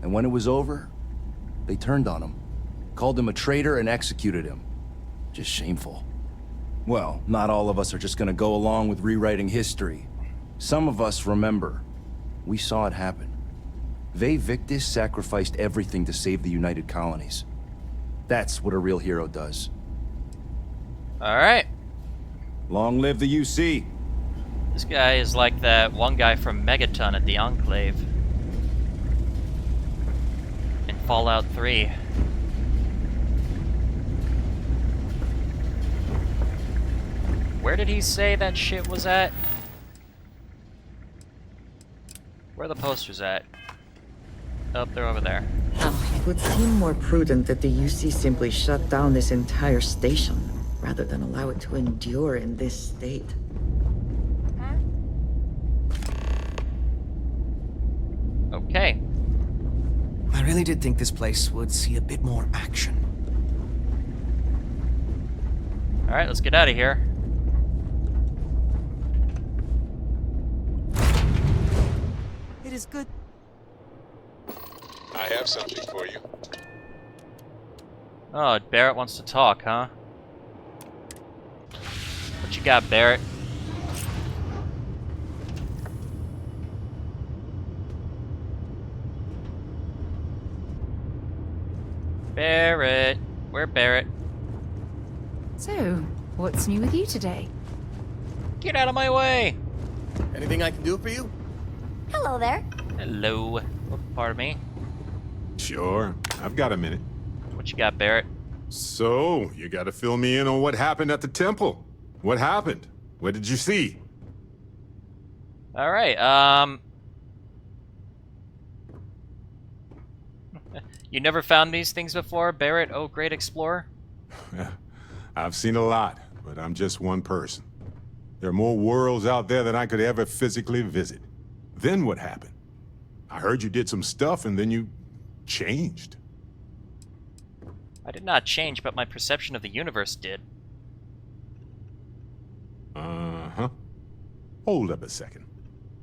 Q: And when it was over, they turned on him. Called him a traitor and executed him. Just shameful. Well, not all of us are just gonna go along with rewriting history. Some of us remember. We saw it happen. Ve Victis sacrificed everything to save the United Colonies. That's what a real hero does.
A: Alright.
Q: Long live the UC!
A: This guy is like that one guy from Megaton at the Enclave. In Fallout 3. Where did he say that shit was at? Where are the posters at? Oh, they're over there.
G: It would seem more prudent that the UC simply shut down this entire station, rather than allow it to endure in this state.
A: Okay.
O: I really did think this place would see a bit more action.
A: Alright, let's get out of here.
J: It is good.
L: I have something for you.
A: Oh, Barrett wants to talk, huh? What you got, Barrett? Barrett! Where Barrett?
R: So, what's new with you today?
A: Get out of my way!
S: Anything I can do for you?
T: Hello there.
A: Hello. Oh, pardon me.
L: Sure. I've got a minute.
A: What you got, Barrett?
L: So, you gotta fill me in on what happened at the temple. What happened? What did you see?
A: Alright, You never found these things before, Barrett, oh great explorer?
L: I've seen a lot, but I'm just one person. There are more worlds out there than I could ever physically visit. Then what happened? I heard you did some stuff and then you changed.
A: I did not change, but my perception of the universe did.
L: Uh-huh. Hold up a second.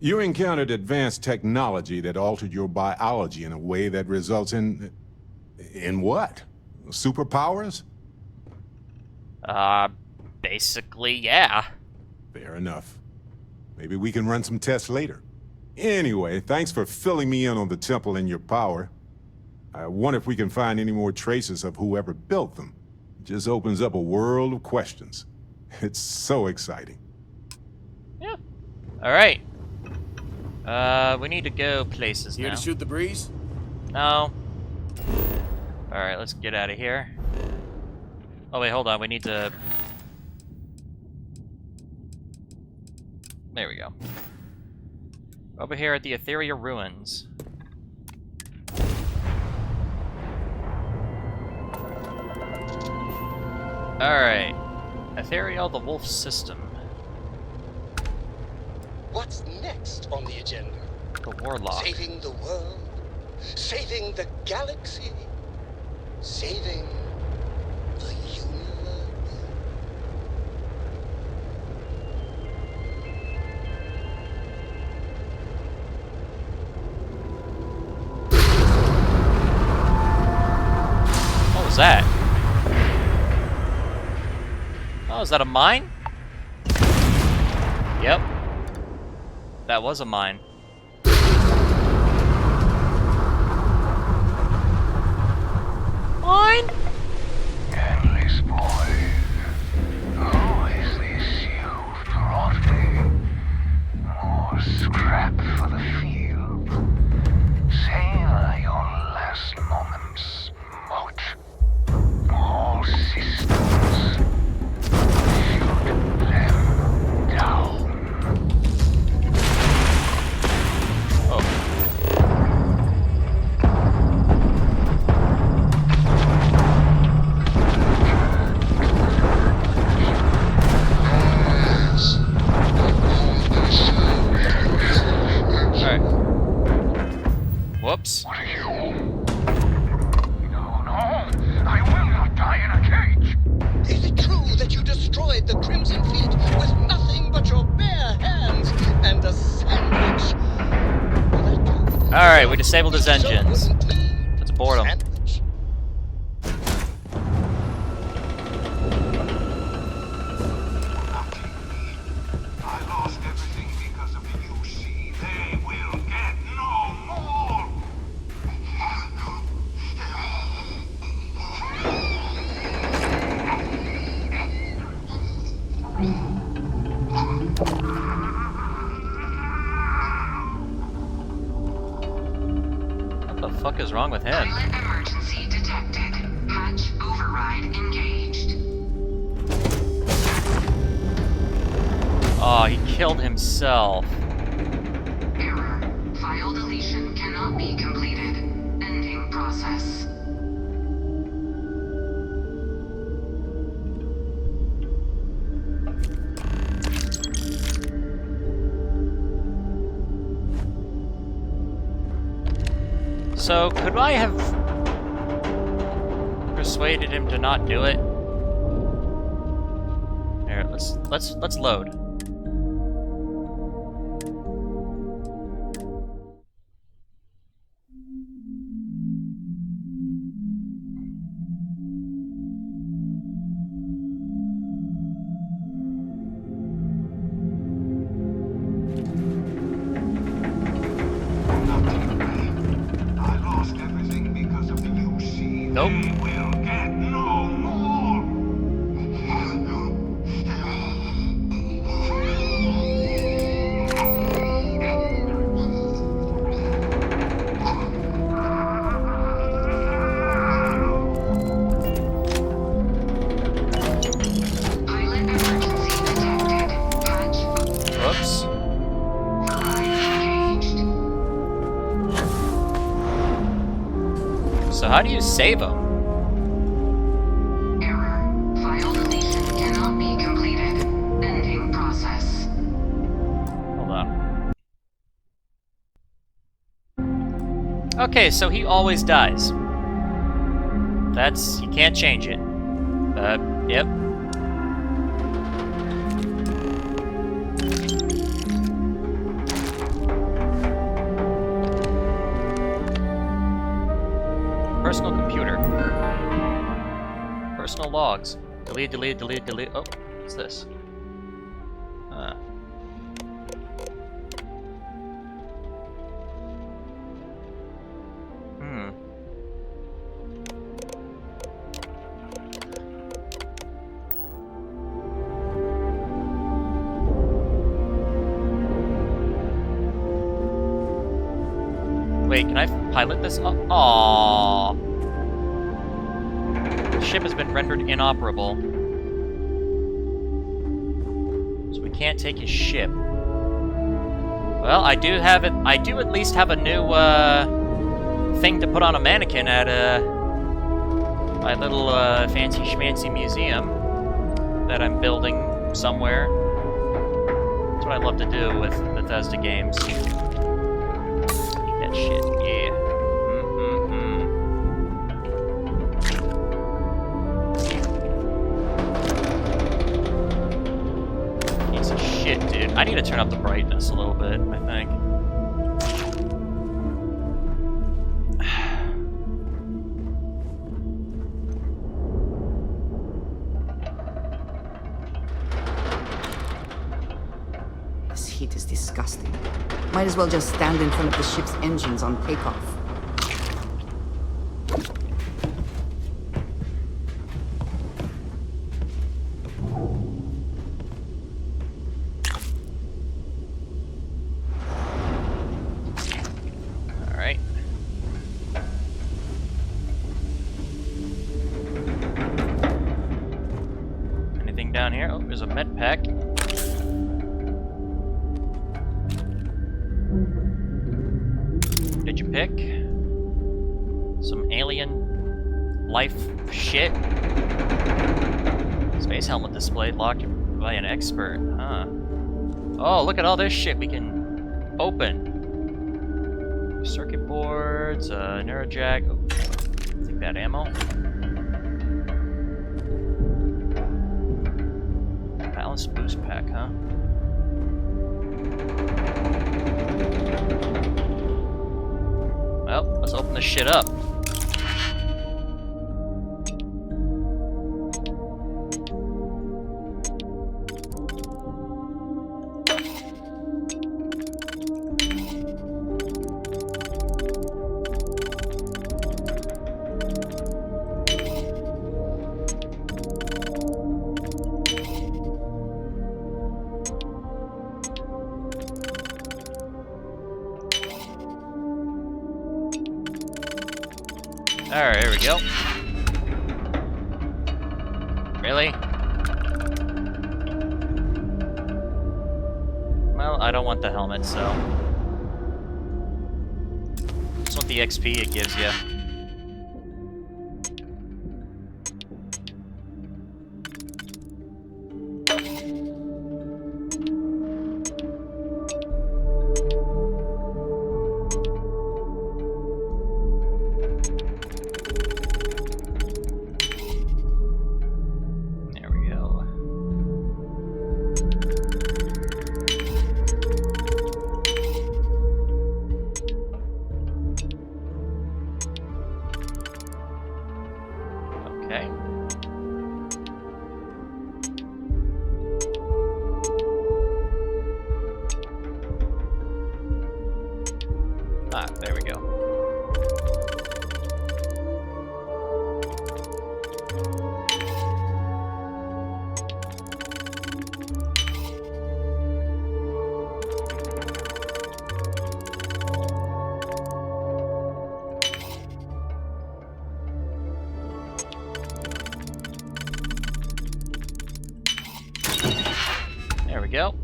L: You encountered advanced technology that altered your biology in a way that results in... In what? Superpowers?
A: Basically, yeah.
L: Fair enough. Maybe we can run some tests later. Anyway, thanks for filling me in on the temple and your power. I wonder if we can find any more traces of whoever built them. It just opens up a world of questions. It's so exciting.
A: Yeah, Alright. We need to go places
S: Here
A: now.
S: to shoot the breeze?
A: No. Alright, let's get out of here. Oh wait, hold on, we need to... There we go. Over here at the Etheria Ruins. Alright. Ethereal the Wolf System.
T: What's next on the agenda?
A: The Warlock.
T: Saving the world? Saving the galaxy? Saving the universe?
A: What was that? Oh, is that a mine? Yep. That was a mine. Mine?
H: Endless boy. Who is this you've brought me? More scrap for the field. Savor your last moments, Moat. All systems. Shoot them down.
A: Whoops.
H: What are you? No, I will not die in a cage.
T: Is it true that you destroyed the Crimson Fleet with nothing but your bare hands and a sandwich?
A: Alright, we disabled his engines. Let's board him.
H: I lost everything because of the UC. They will get no more.
A: What the fuck is wrong with him?
C: Pilot emergency detected. Hatch override engaged.
A: Oh, he killed himself.
C: Error. File deletion cannot be completed. Ending process.
A: So, could I have persuaded him to not do it? Here, let's load.
H: I lost everything because of the UC.
A: Nope.
H: They will get no more.
C: Pilot emergency detected. Hatch
A: Whoops.
C: engaged.
A: So how do you save him?
C: Error. File deletion cannot be completed. Ending process.
A: Hold on. Okay, so he always dies. You can't change it. Yep. Personal computer. Personal logs. Delete, delete, delete, delete. Oh, what's this? Wait, can I pilot this? Aww. The ship has been rendered inoperable. So we can't take his ship. Well, I do have it. I do at least have a new thing to put on a mannequin at my little fancy schmancy museum that I'm building somewhere. That's what I love to do with Bethesda games. Eat that shit, yeah. Piece of shit, dude. I need to turn up the brightness a little bit, I think.
G: This heat is disgusting. Might as well just stand in front of the ship's engines on takeoff.
A: Alright. Anything down here? Oh, there's a med pack. Did you pick? Some alien life shit? Space helmet displayed locked by an expert, huh? Oh, look at all this shit we can open. Circuit boards, neurojack. Oh, take that ammo. Balance boost pack, huh? Well, let's open this shit up. Alright, here we go. Really? Well, I don't want the helmet, so... Just want the XP it gives you. Okay. Ah, there we go. There we go.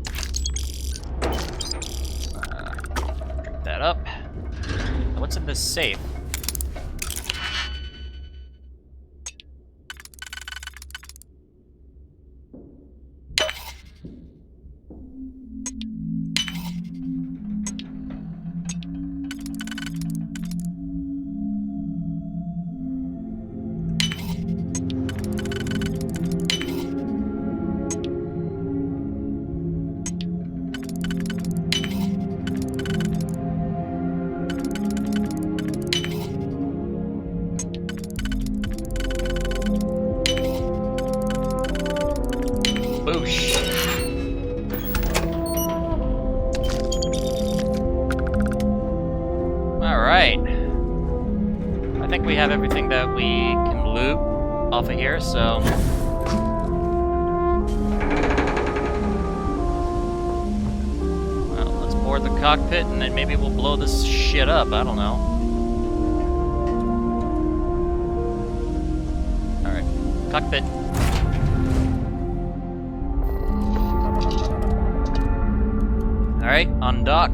A: Drink that up. Now what's in this safe? Boosh. Alright. I think we have everything that we can loot off of here, so... Well, let's board the cockpit, and then maybe we'll blow this shit up. I don't know. Alright. Cockpit. Alright, on dock.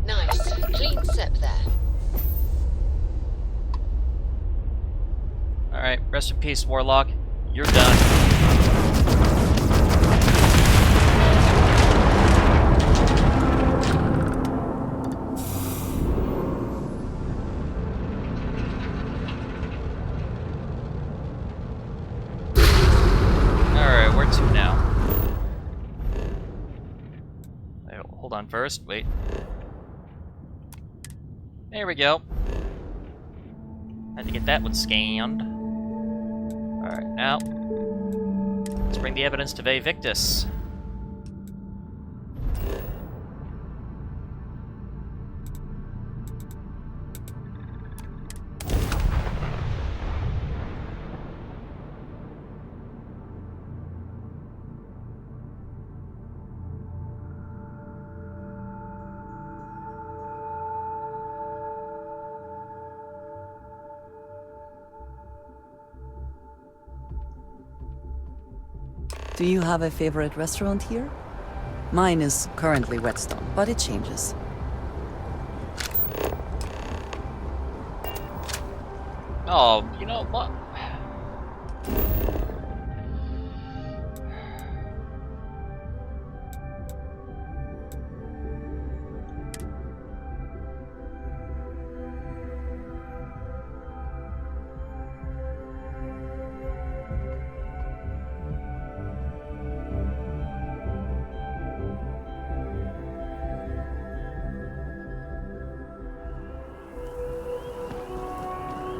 U: Nice. Clean sip there.
A: Alright, rest in peace, Warlock. You're done. Alright, where to now? Wait, hold on first, wait. There we go. Had to get that one scanned. Alright, now let's bring the evidence to Ve Victus.
V: Do you have a favorite restaurant here? Mine is currently Whetstone, but it changes.
A: Oh, you know what?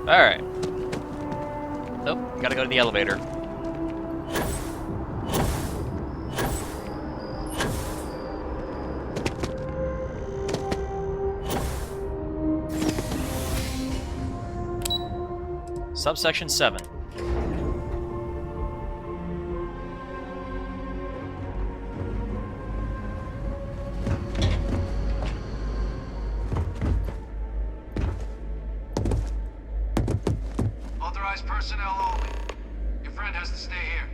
A: Alright. Oh, gotta go to the elevator. Subsection 7.
H: Authorized personnel only. Your friend has to stay here.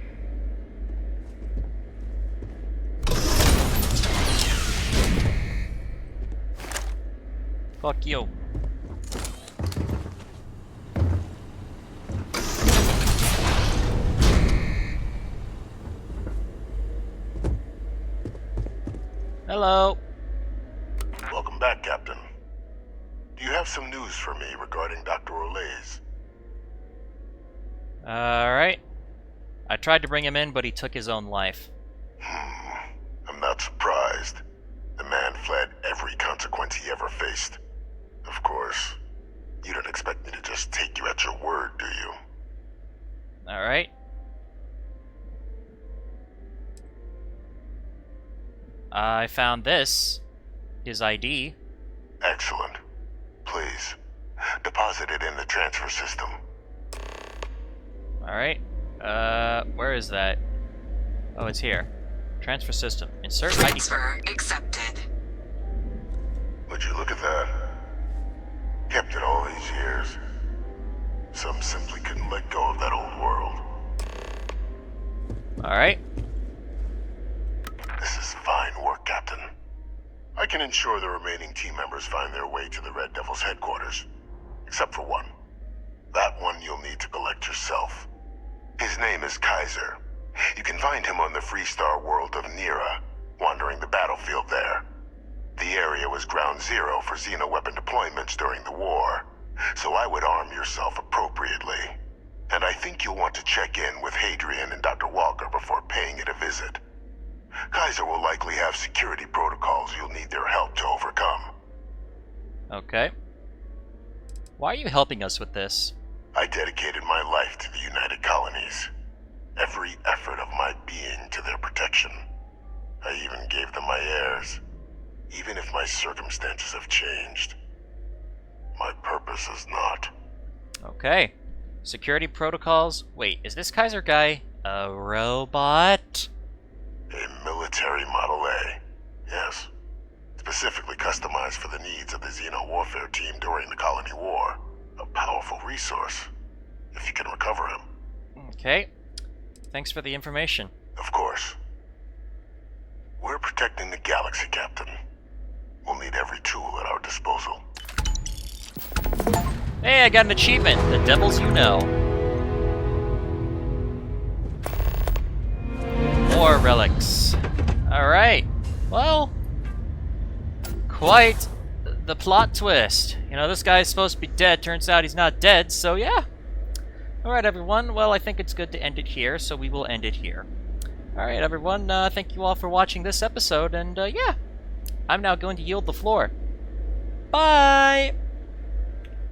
A: Fuck you. Hello.
I: Welcome back, Captain. Do you have some news for me regarding Dr. Olays?
A: Alright. I tried to bring him in, but he took his own life.
I: I'm not surprised. The man fled every consequence he ever faced. Of course, you don't expect me to just take you at your word, do you?
A: Alright. I found this. His ID.
I: Excellent. Please, deposit it in the transfer system.
A: Alright. Where is that? Oh, it's here. Transfer system. Insert ID.
U: Transfer accepted.
I: Would you look at that? Kept it all these years. Some simply couldn't let go of that old world.
A: Alright.
I: This is fine work, Captain. I can ensure the remaining team members find their way to the Red Devil's headquarters. Except for one. That one you'll need to collect yourself. His name is Kaiser. You can find him on the Freestar world of Nira, wandering the battlefield there. The area was ground zero for xeno-weapon deployments during the war, so I would arm yourself appropriately. And I think you'll want to check in with Hadrian and Dr. Walker before paying it a visit. Kaiser will likely have security protocols you'll need their help to overcome.
A: Okay. Why are you helping us with this?
I: I dedicated my life to the United Colonies. Every effort of my being to their protection. I even gave them my heirs. Even if my circumstances have changed. My purpose is not.
A: Okay. Security protocols. Wait, is this Kaiser guy a robot?
I: A military Model A. Yes. Specifically customized for the needs of the Xeno warfare team during the Colony War. A powerful resource, if you can recover him.
A: Okay. Thanks for the information.
I: Of course. We're protecting the galaxy, Captain. We'll need every tool at our disposal.
A: Hey, I got an achievement. The devils you know. More relics. Alright. Well, quite the plot twist. You know, this guy's supposed to be dead. Turns out he's not dead, so yeah. Alright, everyone. Well, I think it's good to end it here, so we will end it here. Alright, everyone. Thank you all for watching this episode, and yeah. I'm now going to yield the floor. Bye!